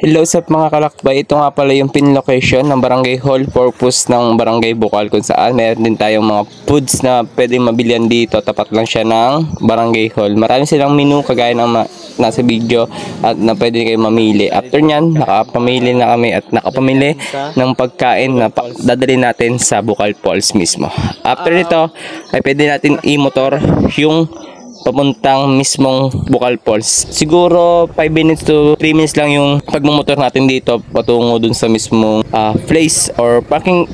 Hello sa mga kalakbay, ito nga pala yung pin location ng Barangay Hall purpose ng Barangay Bukal, kung saan meron din tayong mga foods na pwedeng mabilihan dito. Tapat lang siya ng Barangay Hall. Marami silang menu kagaya ng nasa video at na pwede kayo mamili. After nyan, nakapamili na kami at nakapamili ng pagkain na dadali natin sa Bukal Falls mismo. After nito ay pwede natin i-motor yung papuntang mismong Bukal Falls. Siguro 5 minutes to 3 minutes lang yung pagmumotor natin dito patungo dun sa mismong place or parking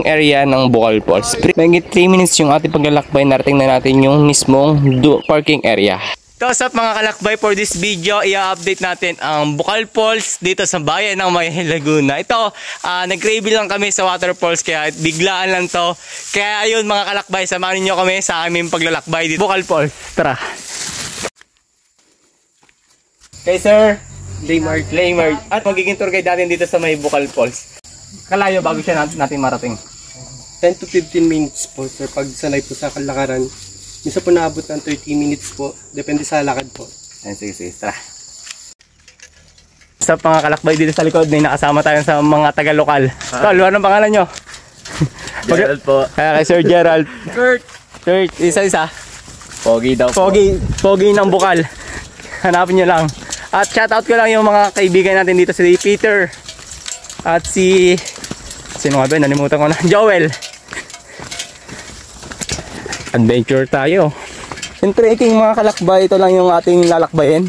area ng Bukal Falls. May 3 minutes yung ating paglalakbay, narating na natin yung mismong parking area. What's up mga kalakbay, for this video i-update natin ang Bukal Falls dito sa bayan ng May Laguna. Ito, nag-reveal lang kami sa waterfalls kaya biglaan lang to. Kaya ayun mga kalakbay, samahan niyo kami sa aming paglalakbay dito Bukal Falls. Tara. Okay sir, Laymar. At magiging tour guide natin dito sa May Bukal Falls. Kalayo bago siya natin marating? 10 to 15 minutes po sir, pag sanay po sa kalakaran. Minsan po naabot ng 30 minutes po. Depende sa lakad po. Sige, tara. Sa mga kalakbay dito sa likod, may nakasama tayo sa mga taga-lokal. Tol, ano pangalan nyo? Gerald po. Kaya kay Sir Gerald. Kurt, isa-isa. Pogi daw po. Pogi ng Bukal. Hanapin nyo lang. At shoutout ko lang yung mga kaibigan natin dito, si Peter. At sino nga ba? Nalimutan ko na. Joel. Adventure tayo. Yung trekking mga kalakbay, ito lang yung ating lalakbayin.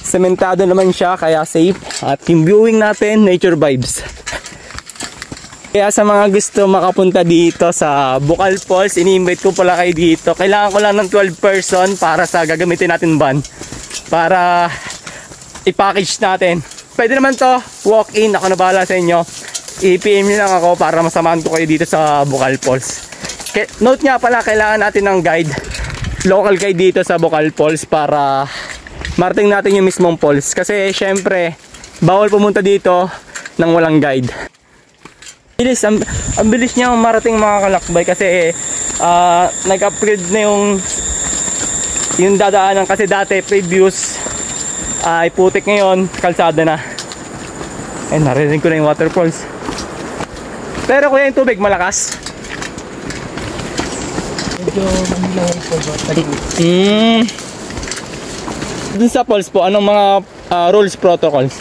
Sementado naman siya kaya safe. At yung viewing natin, nature vibes. Kaya sa mga gusto makapunta dito sa Bukal Falls, ini-invite ko pala kayo dito. Kailangan ko lang ng 12 person para sa gagamitin natin van. Para i-package natin. Pwede naman to walk-in, ako na bahala sa inyo. I-PM nyo lang ako para masamahan ko kayo dito sa Bukal Falls. Note nga pala, kailangan natin ng guide, local guide dito sa Bukal Falls para marating natin yung mismong falls. Kasi syempre, bawal pumunta dito nang walang guide. Ang bilis niya marating mga kalakbay kasi nag-upgrade na yung dadaanan kasi dati previous ay putik, ngayon kalsada na. Ay, narinig ko na yung waterfalls. Pero kuya, yung tubig malakas. Dun sa falls po, anong mga rules, protocols?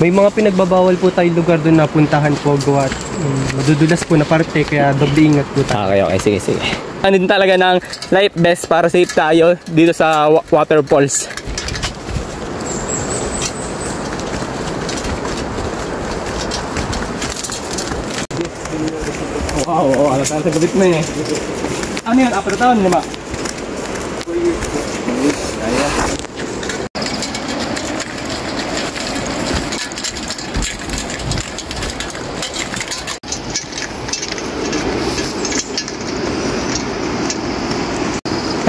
May mga pinagbabawal po tayong lugar doon na puntahan po. Gawa madudulas po na parte, kaya doble ingat po tayo. Okay, sige. Andun talaga ng life vest para safe tayo dito sa waterfalls. Wow, alas sa gabit mo eh. Ano yun? 4 taon, 5? Kaya.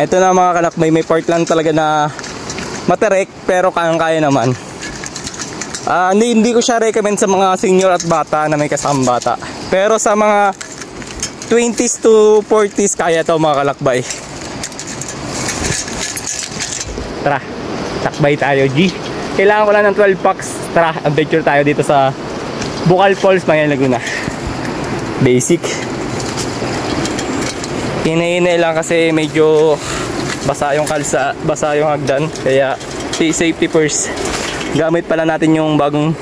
Ito na mga kalakbay, may part lang talaga na materek pero kayang-kaya naman. Hindi ko siya recommend sa mga senior at bata na may kasamang bata. Pero sa mga 20s to 40s kaya to mga kalakbay. Tara, takbay tayo G. Kailangan ko lang ng 12 packs. Tara, adventure tayo dito sa Bukal Falls, May Laguna. Basic. Hinay-hinay lang kasi medyo basa yung basa yung hagdan. Kaya safety first. Gamit pala natin yung bagong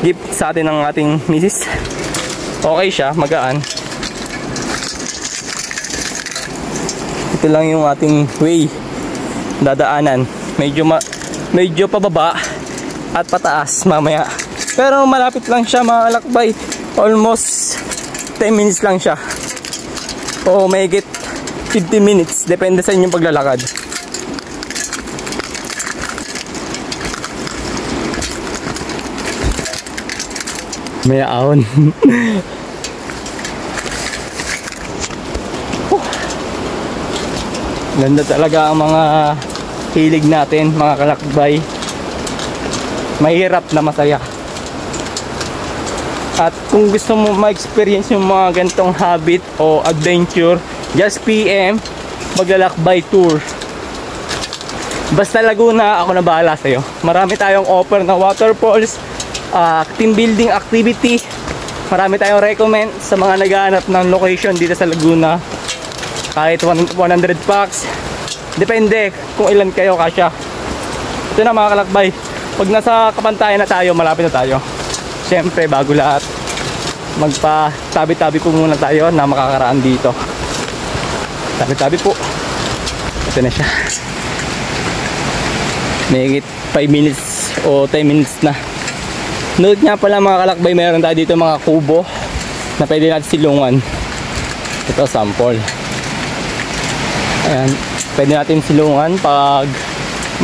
gift sa atin ng ating misis. Okay siya, magaan. Ito lang yung ating way dadaanan. Medyo pababa at pataas mamaya. Pero malapit lang siya mga kalakbay. Almost 10 minutes lang siya. O may higit 15 minutes. Depende sa inyong paglalakad. May ahon. Ganda talaga ang mga hilig natin, mga kalakbay. Mahirap na masaya. At kung gusto mo ma-experience yung mga ganitong habit o adventure, just PM maglalakbay tour. Basta Laguna, ako na bahala sa'yo. Marami tayong offer na waterfalls, team building activity. Marami tayong recommend sa mga naghahanap ng location dito sa Laguna. Kahit 100 packs, depende kung ilan kayo kasya. Ito na mga kalakbay, pag nasa Kapantayan na tayo, malapit na tayo. Siyempre bago lahat, magpa-tabi-tabi po muna tayo na makakaraan dito. Tabi-tabi po. Ito na siya. Mahigit 5 minutes o 10 minutes na. Note nga pala mga kalakbay, meron tayo dito mga kubo na pwede natin silungan. Ito sample. Ayan, pwede natin silungan pag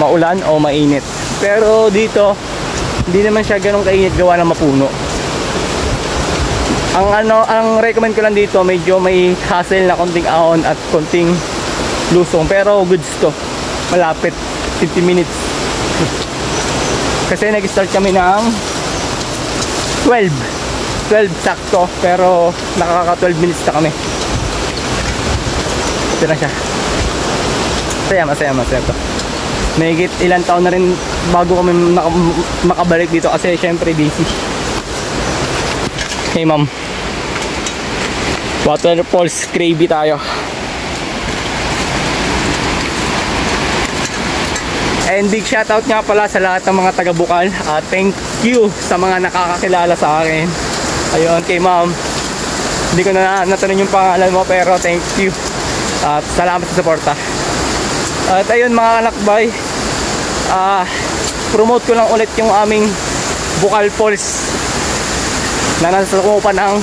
maulan o mainit. Pero dito, hindi naman siya ganun kainit gawa ng mapuno. Ang recommend ko lang dito, medyo may hassle na konting ahon at konting lusong. Pero goods to. Malapit, 50 minutes. Kasi nag-start kami ng 12 sakto, pero nakaka 12 minutes na kami. Ito na siya. Masaya to. Mahigit ilang taon na rin bago kami makabalik dito kasi syempre busy. Hey ma'am, waterfalls gravy tayo. And big shoutout nga pala sa lahat ng mga taga Bukal. Thank you sa mga nakakakilala sa akin. Ayun, kay ma'am, hindi ko na natanong yung pangalan mo, pero thank you at salamat sa suporta. At ayun mga kalakbay, promote ko lang ulit yung aming Bukal Falls na nasa kupan ng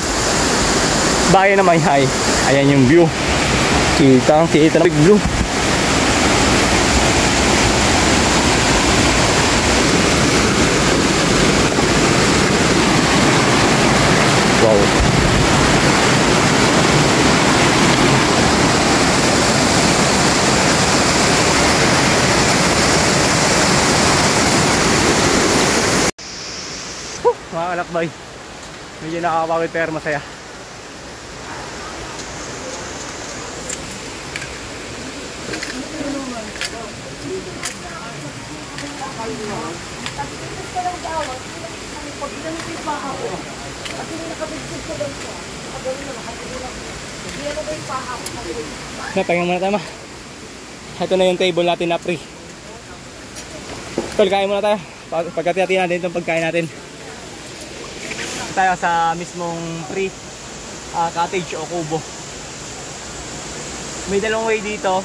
bayan ng Mayhay. Ayan yung view, kita na big view. Wow. Mga kalakbay, medyo nakakapawid pero masaya. Pahinga muna tayo ma. Ito na yung table natin na free. Tol, kain muna tayo. Pagkati-hati natin itong pagkain natin. Tayo sa mismong free cottage o kubo. May dalawang way dito.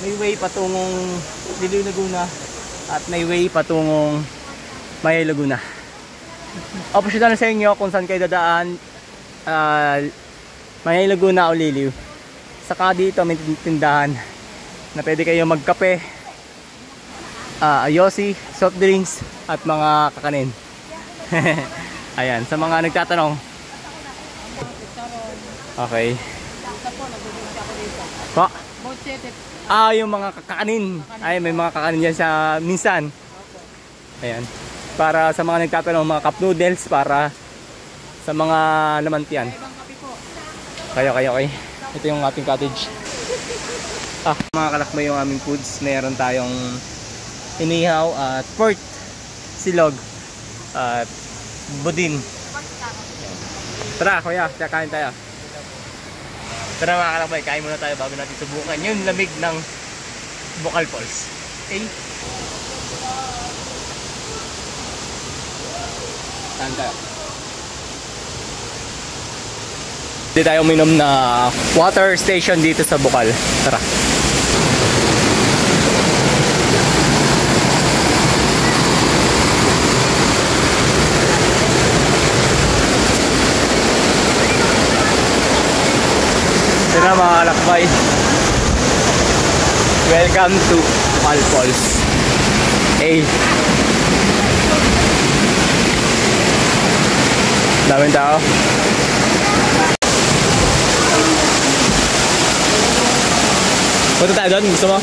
May way patungong Diliw Laguna at may way patungong Mayay Laguna. Optional na sa inyo kung saan kayo dadaan, Mayay Laguna o Liliw. Saka dito may tindahan na pwede kayo magkape, ayosi, soft drinks at mga kakanin. Ayan, sa mga nagtatanong. Okay. Pa? Yung mga kakanin. Ay, may mga kakanin dyan sa minsan. Ayan. Para sa mga nagtatanong, mga cup noodles para sa mga lamantian. Kayo. Ito yung ating cottage. Mga kalakbay, yung aming foods. Meron tayong inihaw at pork, silog at budin. Tara kuya, kain tayo. Tara mga kalakbay, kain muna tayo bago natin subukan yung lamig ng Bukal Falls. Okay? Kain tayo. Hindi tayo uminom na water station dito sa Bukal. Tara. Ito na mga kalakbay. Welcome to Bukal Falls. Hey. Daming tao. Punta tayo doon, gusto mo?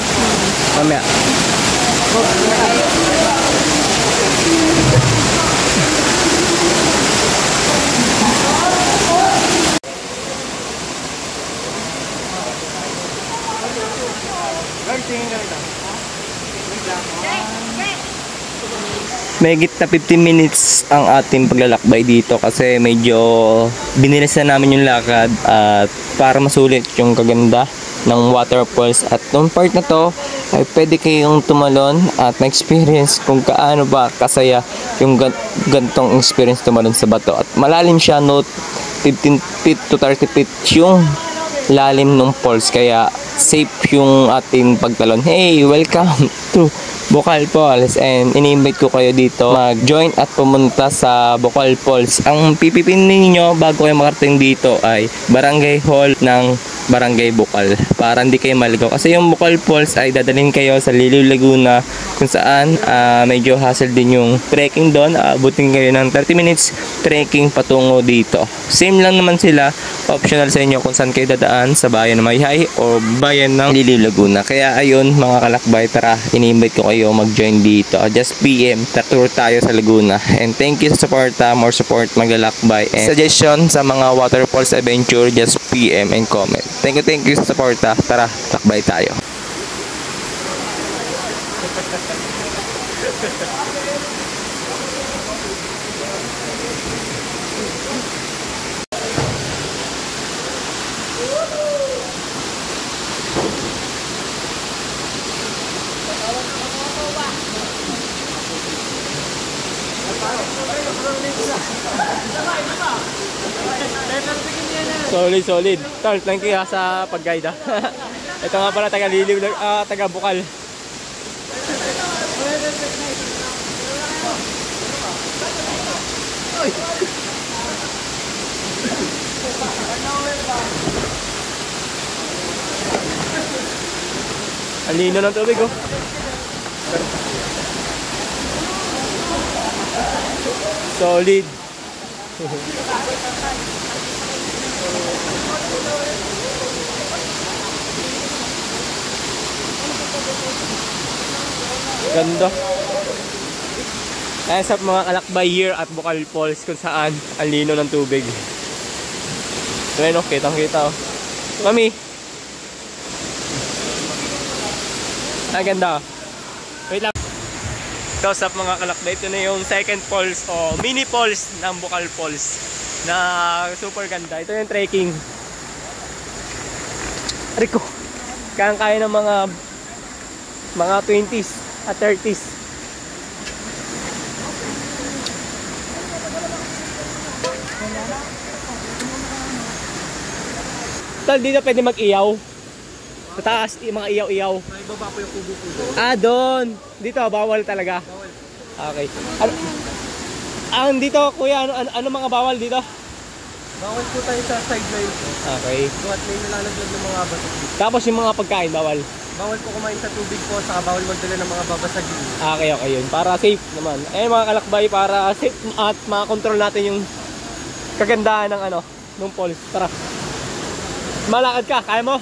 Mamaya. Mahigit na 15 minutes ang ating paglalakbay dito kasi medyo binilisan namin yung lakad at para masulit yung kaganda ng waterfalls. At nung part na to ay pwede kayong tumalon at na-experience kung kaano ba kasaya yung gantong experience tumalon sa bato. At malalim siya, no, 15 feet to 30 feet yung lalim ng falls, kaya safe yung ating pagtalon. Hey, welcome to Bukal Falls, and ini-invite ko kayo dito mag-join at pumunta sa Bukal Falls. Ang pipipinin niyo bago kayo makarating dito ay Barangay Hall ng Barangay Bukal para hindi kayo maligaw, kasi yung Bukal Falls ay dadalhin kayo sa Liliw, Laguna, kung saan medyo hassle din yung trekking doon. Abutin kayo ng 30 minutes trekking patungo dito. Same lang naman sila, optional sa inyo kung saan kayo dadaan, sa bayan ng Mayhay o bayan ng Liliw, Laguna. Kaya ayun mga kalakbay, tara, ini-invite ko kayo mag-join dito. Just PM, tour tayo sa Laguna. And thank you sa support, more support, maglalakbay. And suggestion sa mga waterfalls adventure, just PM and comment. Thank you sa support. Tara, lakbay tayo. Solid. Tol, thank you sa pag-guide. Ito nga pala taga Liliw, taga Bukal. Ang lino ng tubig, oh. Solid. Ganda. Ayan sa mga kalakbay here at Bukal Falls, kung saan ang lino ng tubig. Ayan, oh, kitang-kita, oh. Mami. Ang ganda. Wait lang. So sa mga kalakbay, ito na yung second falls o mini falls ng Bukal Falls na super ganda. Ito yung trekking. Rico. Kaya ng mga 20s at 30s. Tol, dito pwede mag-iyaw. Sa taas, mga iyaw-iyaw. May baba po yung kubo-kubo. Doon. Dito, bawal talaga. Bawal. Okay. Ang dito, kuya, ano mga bawal dito? Bawal po tayo sa sideline. Okay. At may nalalaglag ng mga bato. Tapos yung mga pagkain, bawal? Bawal po kumain sa tubig po, saka bawal magdala ng mga babasagin. Okay, yun. Para safe naman. Mga kalakbay, para safe at makakontrol natin yung kagandahan ng falls. Tara. Malakad ka, kaya mo?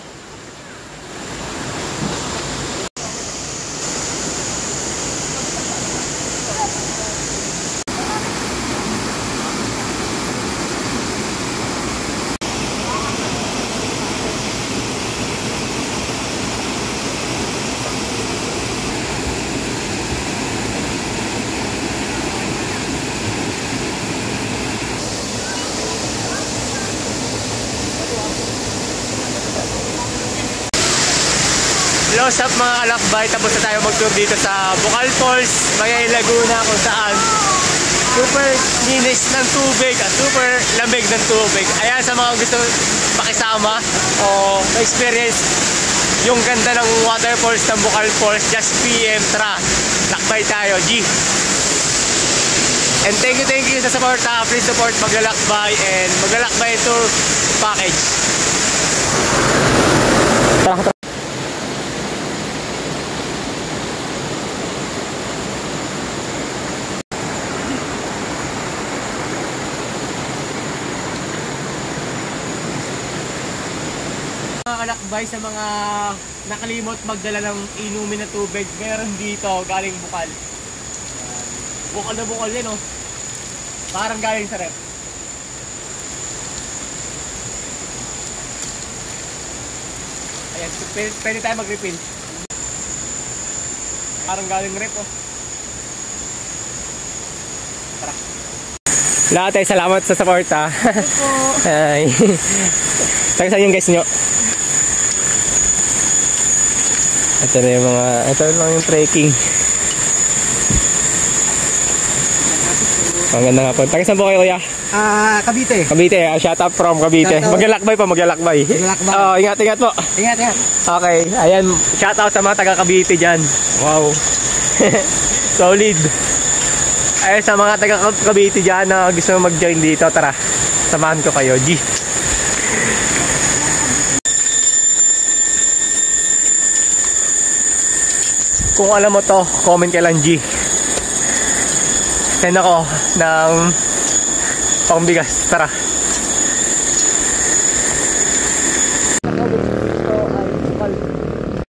Hello sa mga kalakbay, tapos na tayo mag-tour dito sa Bukal Falls, Mayhay, Laguna, kung saan super linis ng tubig at super lamig ng tubig. Ayan, sa mga gusto makisama o ma-experience yung ganda ng waterfalls ng Bukal Falls, just PM, tara, lakbay tayo, G. And thank you sa support. Please support maglalakbay and maglalakbay tour package. Tara. kalakbay, sa mga nakalimot magdala ng inumin na tubig, meron dito galing Bukal. Bukal na bukal yan, oh. Parang galing sa rep. Ayan, pwede tayo mag-refill. Parang galing rep, oh. Tara. Lahat ay salamat sa support, ha. Ay. Taga saan yung guys nyo? Ito na yung mga, ito lang yung trekking. Ang ganda nga po. Taga saan po kayo, kuya? Cavite. Cavite, shout out from Cavite. Shout out. Maglalakbay po, maglalakbay. Maglalakbay. Oh, ingat, ingat po. Ingat, ingat. Okay, ayan, shout out sa mga taga Cavite dyan. Wow. Solid. Ay, sa mga taga Cavite dyan na gusto mag-join dito, tara, samahan ko kayo, G. Kung alam mo to, comment ka lang, G. Send ako ng pangbigas, tara.